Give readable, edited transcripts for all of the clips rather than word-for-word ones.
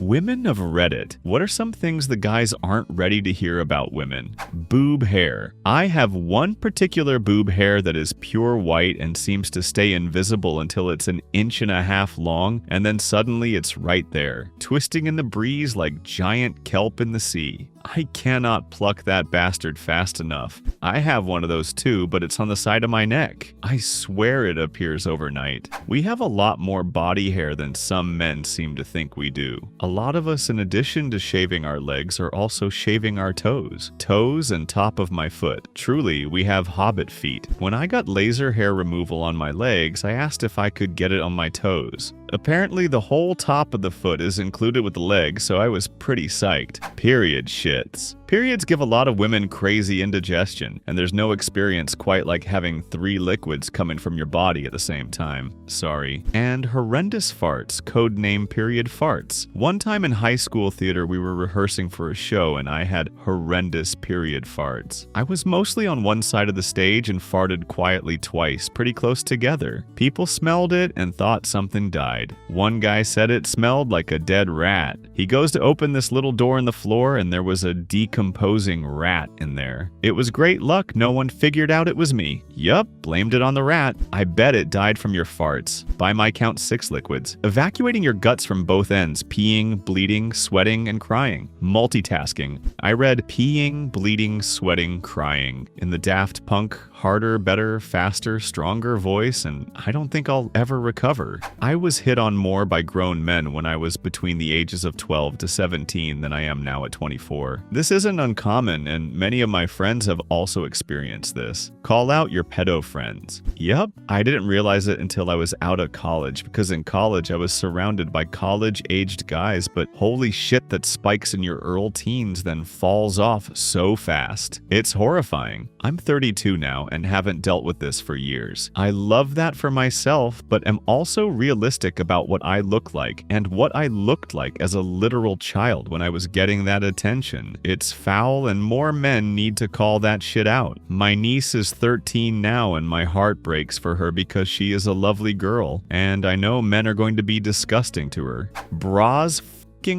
Women of Reddit. What are some things the guys aren't ready to hear about women? Boob hair. I have one particular boob hair that is pure white and seems to stay invisible until it's an inch and a half long, and then suddenly it's right there, twisting in the breeze like giant kelp in the sea. I cannot pluck that bastard fast enough. I have one of those too, but it's on the side of my neck. I swear it appears overnight. We have a lot more body hair than some men seem to think we do. A lot of us, in addition to shaving our legs, are also shaving our toes. Toes and top of my foot. Truly, we have hobbit feet. When I got laser hair removal on my legs, I asked if I could get it on my toes. Apparently, the whole top of the foot is included with the leg, so I was pretty psyched. Period shits. Periods give a lot of women crazy indigestion, and there's no experience quite like having 3 liquids coming from your body at the same time. Sorry. And horrendous farts, codename period farts. One time in high school theater, we were rehearsing for a show, and I had horrendous period farts. I was mostly on one side of the stage and farted quietly twice, pretty close together. People smelled it and thought something died. One guy said it smelled like a dead rat. He goes to open this little door in the floor, and there was a decomposing rat in there. It was great luck no one figured out it was me. Yup, blamed it on the rat. I bet it died from your farts. By my count, 6 liquids. Evacuating your guts from both ends, peeing, bleeding, sweating, and crying. Multitasking. I read peeing, bleeding, sweating, crying in the Daft Punk harder, better, faster, stronger voice, and I don't think I'll ever recover. I was hit on more by grown men when I was between the ages of 12 to 17 than I am now at 24. This isn't uncommon, and many of my friends have also experienced this. Call out your pedo friends. Yep, I didn't realize it until I was out of college, because in college I was surrounded by college-aged guys, but holy shit, that spikes in your early teens then falls off so fast. It's horrifying. I'm 32 now and haven't dealt with this for years. I love that for myself, but am also realistic about what I look like and what I looked like as a literal child when I was getting that attention. It's foul, and more men need to call that shit out. My niece is 13 now, and my heart breaks for her because she is a lovely girl, and I know men are going to be disgusting to her. Bras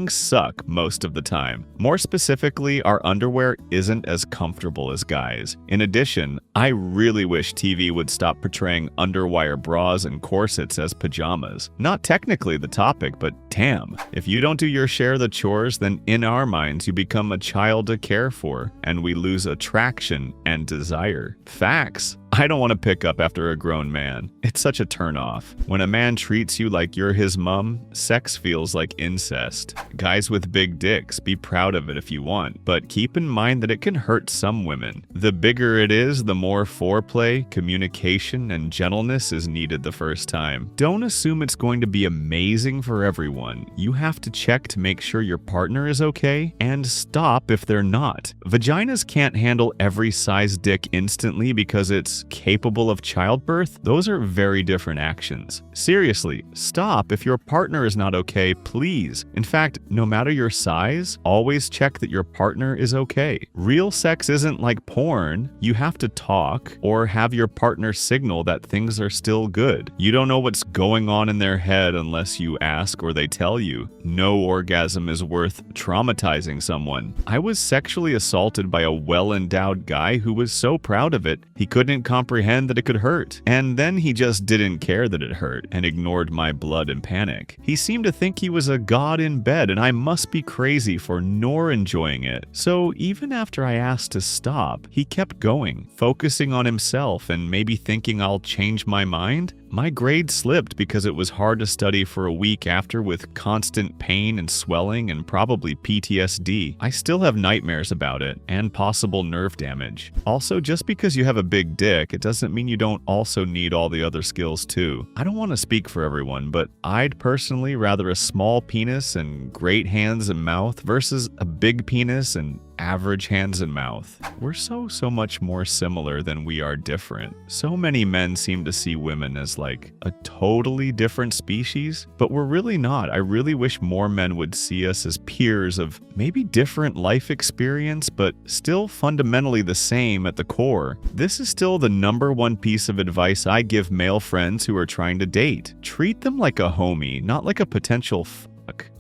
suck most of the time. More specifically, our underwear isn't as comfortable as guys. In addition, I really wish TV would stop portraying underwire bras and corsets as pajamas. Not technically the topic, but damn. If you don't do your share of the chores, then in our minds you become a child to care for, and we lose attraction and desire. Facts. I don't want to pick up after a grown man. It's such a turn-off. When a man treats you like you're his mom, sex feels like incest. Guys with big dicks, be proud of it if you want, but keep in mind that it can hurt some women. The bigger it is, the more foreplay, communication, and gentleness is needed the first time. Don't assume it's going to be amazing for everyone. You have to check to make sure your partner is okay, and stop if they're not. Vaginas can't handle every size dick instantly because it's capable of childbirth. Those are very different actions. Seriously, stop if your partner is not okay, please. In fact, no matter your size, always check that your partner is okay. Real sex isn't like porn. You have to talk or have your partner signal that things are still good. You don't know what's going on in their head unless you ask or they tell you. No orgasm is worth traumatizing someone. I was sexually assaulted by a well-endowed guy who was so proud of it, he couldn't comprehend that it could hurt. And then he just didn't care that it hurt and ignored my blood and panic. He seemed to think he was a god in bed and I must be crazy for nor enjoying it. So even after I asked to stop, he kept going, focusing on himself and maybe thinking I'll change my mind. My grade slipped because it was hard to study for a week after with constant pain and swelling and probably PTSD. I still have nightmares about it and possible nerve damage. Also, just because you have a big dick, it doesn't mean you don't also need all the other skills too. I don't want to speak for everyone, but I'd personally rather a small penis and great hands and mouth versus a big penis and average hands and mouth. We're so much more similar than we are different. So many men seem to see women as like a totally different species, but we're really not. I really wish more men would see us as peers of maybe different life experience, but still fundamentally the same at the core. This is still the #1 piece of advice I give male friends who are trying to date. Treat them like a homie, not like a potential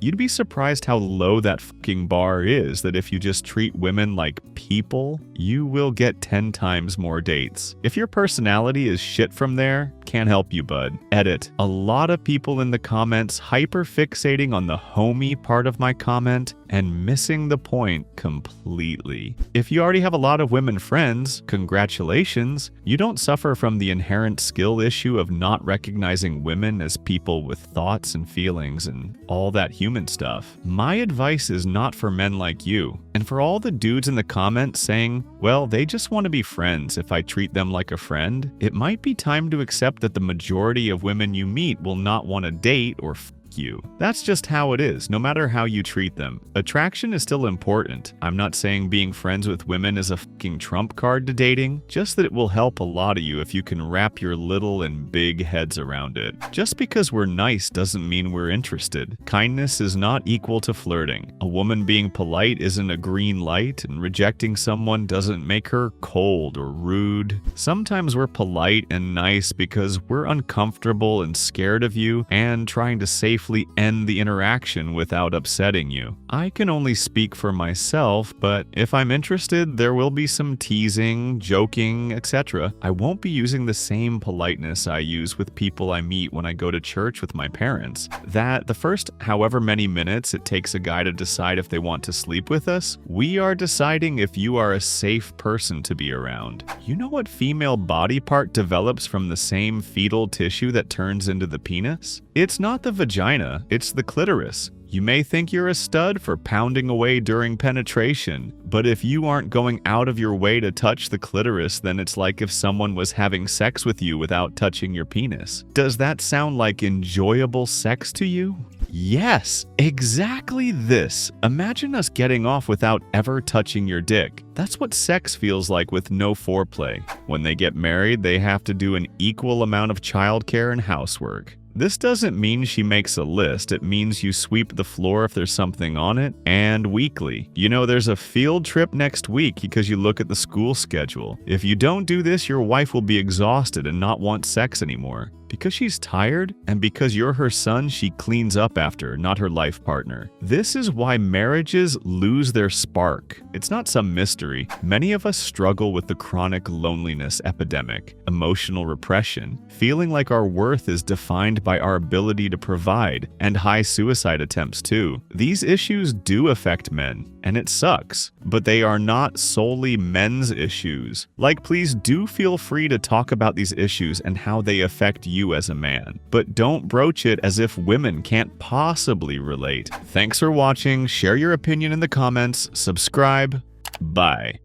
You'd be surprised how low that fucking bar is, that if you just treat women like people, you will get 10 times more dates. If your personality is shit from there, can't help you, bud. Edit. A lot of people in the comments hyper-fixating on the homie part of my comment and missing the point completely. If you already have a lot of women friends, congratulations. You don't suffer from the inherent skill issue of not recognizing women as people with thoughts and feelings and all that human stuff. My advice is not for men like you. And for all the dudes in the comments saying, well, they just want to be friends if I treat them like a friend, it might be time to accept that the majority of women you meet will not want to date or you. That's just how it is, no matter how you treat them. Attraction is still important. I'm not saying being friends with women is a fucking trump card to dating, just that it will help a lot of you if you can wrap your little and big heads around it. Just because we're nice doesn't mean we're interested. Kindness is not equal to flirting. A woman being polite isn't a green light, and rejecting someone doesn't make her cold or rude. Sometimes we're polite and nice because we're uncomfortable and scared of you and trying to safely end the interaction without upsetting you. I can only speak for myself, but if I'm interested, there will be some teasing, joking, etc. I won't be using the same politeness I use with people I meet when I go to church with my parents. That the first however many minutes it takes a guy to decide if they want to sleep with us, we are deciding if you are a safe person to be around. You know what female body part develops from the same fetal tissue that turns into the penis? It's not the vagina, it's the clitoris. You may think you're a stud for pounding away during penetration, but if you aren't going out of your way to touch the clitoris, then it's like if someone was having sex with you without touching your penis. Does that sound like enjoyable sex to you? Yes, exactly this. Imagine us getting off without ever touching your dick. That's what sex feels like with no foreplay. When they get married, they have to do an equal amount of childcare and housework. This doesn't mean she makes a list, it means you sweep the floor if there's something on it, and weekly. You know, there's a field trip next week because you look at the school schedule. If you don't do this, your wife will be exhausted and not want sex anymore. Because she's tired, and because you're her son, she cleans up after, not her life partner. This is why marriages lose their spark. It's not some mystery. Many of us struggle with the chronic loneliness epidemic, emotional repression, feeling like our worth is defined by our ability to provide, and high suicide attempts too. These issues do affect men, and it sucks, but they are not solely men's issues. Like, please do feel free to talk about these issues and how they affect you as a man, but don't broach it as if women can't possibly relate. Thanks for watching, share your opinion in the comments, subscribe, bye.